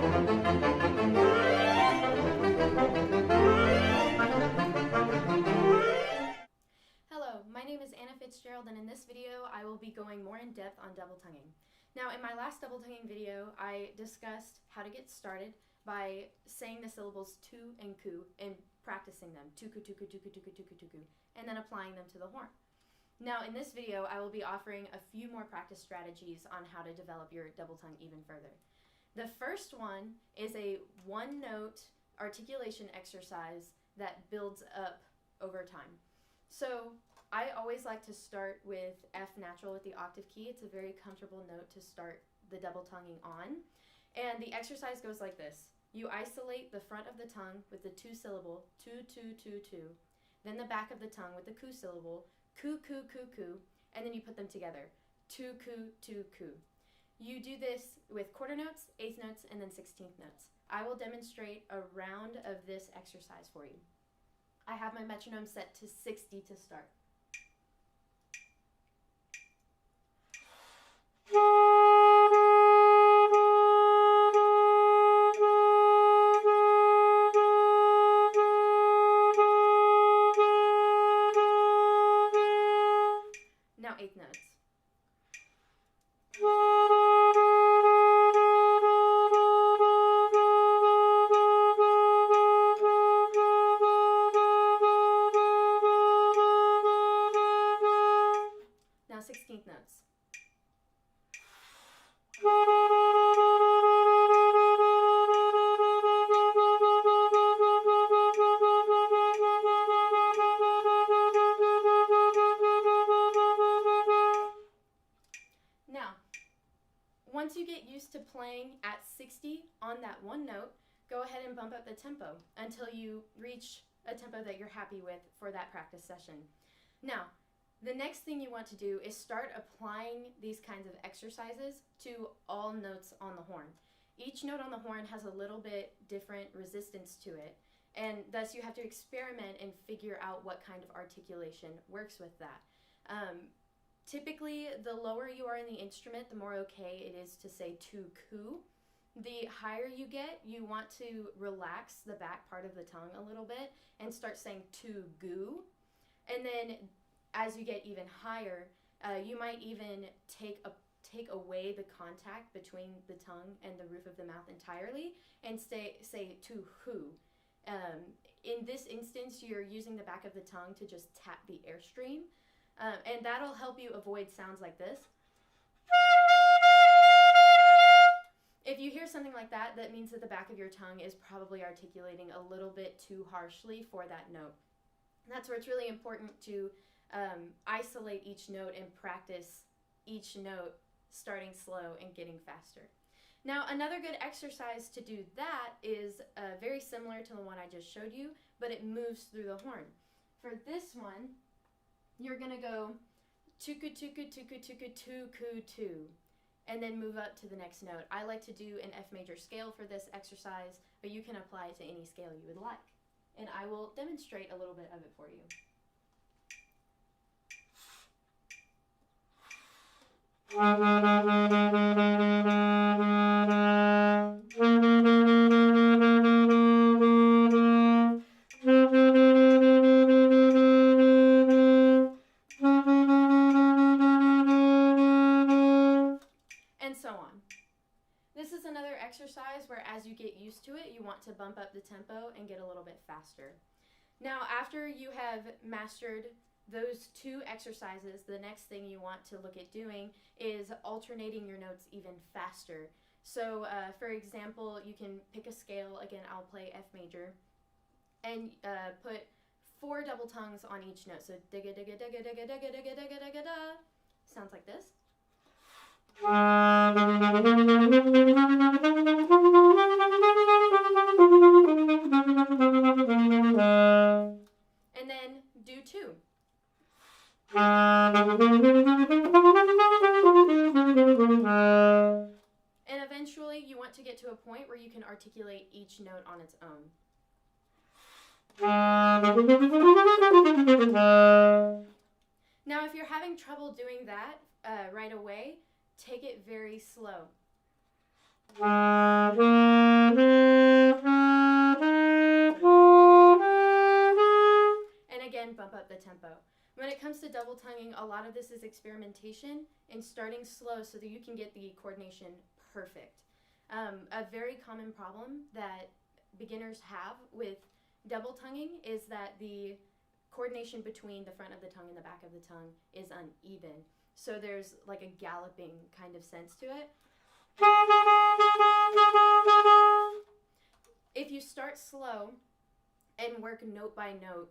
Hello, my name is Anna Fitzgerald, and in this video I will be going more in depth on double tonguing. Now, in my last double tonguing video, I discussed how to get started by saying the syllables tu and ku and practicing them, tuku, tuku, tuku, tuku, tuku, tuku, and then applying them to the horn. Now, in this video, I will be offering a few more practice strategies on how to develop your double tongue even further. The first one is a one-note articulation exercise that builds up over time. So I always like to start with F natural with the octave key. It's a very comfortable note to start the double tonguing on. And the exercise goes like this. You isolate the front of the tongue with the tu syllable, tu, tu, tu, tu. Then the back of the tongue with the ku syllable, ku, ku, ku, ku. And then you put them together, tu, ku, tu, ku. You do this with quarter notes, eighth notes, and then 16th notes. I will demonstrate a round of this exercise for you. I have my metronome set to 60 to start. Now eighth notes. Now 16th notes. Now, once you get used to playing at 60 on that one note, go ahead and bump up the tempo until you reach a tempo that you're happy with for that practice session. Now, the next thing you want to do is start applying these kinds of exercises to all notes on the horn. Each note on the horn has a little bit different resistance to it, and thus you have to experiment and figure out what kind of articulation works with that. Typically, the lower you are in the instrument, the more okay it is to say tu ku. The higher you get, you want to relax the back part of the tongue a little bit and start saying tu gu. And then as you get even higher, you might even take away the contact between the tongue and the roof of the mouth entirely and say tu hu. In this instance, you're using the back of the tongue to just tap the airstream. And that'll help you avoid sounds like this. If you hear something like that, that means that the back of your tongue is probably articulating a little bit too harshly for that note. And that's where it's really important to isolate each note and practice each note starting slow and getting faster. Now, another good exercise to do that is very similar to the one I just showed you, but it moves through the horn. For this one, you're going to go tuku, tuku, tuku, tuku, tuku, tu, and then move up to the next note. I like to do an F major scale for this exercise, but you can apply it to any scale you would like. And I will demonstrate a little bit of it for you. And so on. This is another exercise where as you get used to it, you want to bump up the tempo and get a little bit faster. Now, after you have mastered those two exercises, the next thing you want to look at doing is alternating your notes even faster. So, for example, you can pick a scale. Again, I'll play F major and put 4 double tongues on each note. So, digga, digga, digga, digga, digga, digga, digga, digga, da. Sounds like this. And then do 2. And eventually you want to get to a point where you can articulate each note on its own. Now, if you're having trouble doing that right away, take it very slow. double tonguing, a lot of this is experimentation and starting slow so that you can get the coordination perfect. A very common problem that beginners have with double tonguing is that the coordination between the front of the tongue and the back of the tongue is uneven. So there's like a galloping kind of sense to it. If you start slow and work note by note,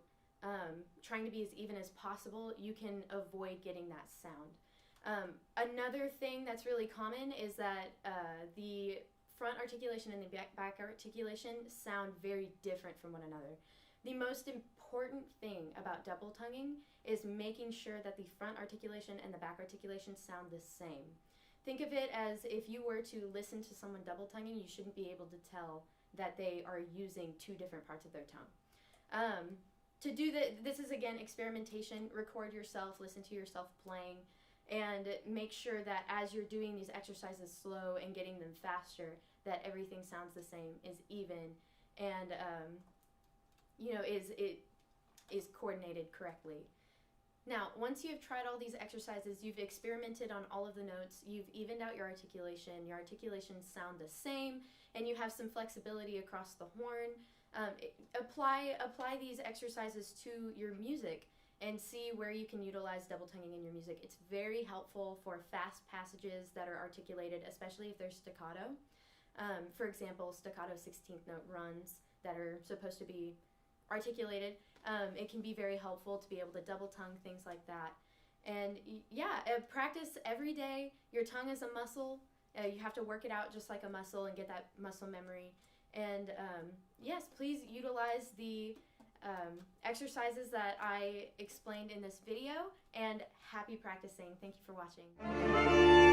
trying to be as even as possible, you can avoid getting that sound. Another thing that's really common is that the front articulation and the back articulation sound very different from one another. The most important thing about double tonguing is making sure that the front articulation and the back articulation sound the same. Think of it as if you were to listen to someone double tonguing, you shouldn't be able to tell that they are using two different parts of their tongue. To do this is again experimentation. Record yourself, listen to yourself playing, and make sure that as you're doing these exercises slow and getting them faster, that everything sounds the same, is even, and is coordinated correctly. Now, once you've tried all these exercises, you've experimented on all of the notes, you've evened out your articulations sound the same, and you have some flexibility across the horn. Apply these exercises to your music and see where you can utilize double tonguing in your music. It's very helpful for fast passages that are articulated, especially if they're staccato. For example, staccato 16th note runs that are supposed to be articulated. It can be very helpful to be able to double tongue, things like that. And yeah, practice every day. Your tongue is a muscle. You have to work it out just like a muscle and get that muscle memory. And yes, please utilize the exercises that I explained in this video, and happy practicing. Thank you for watching.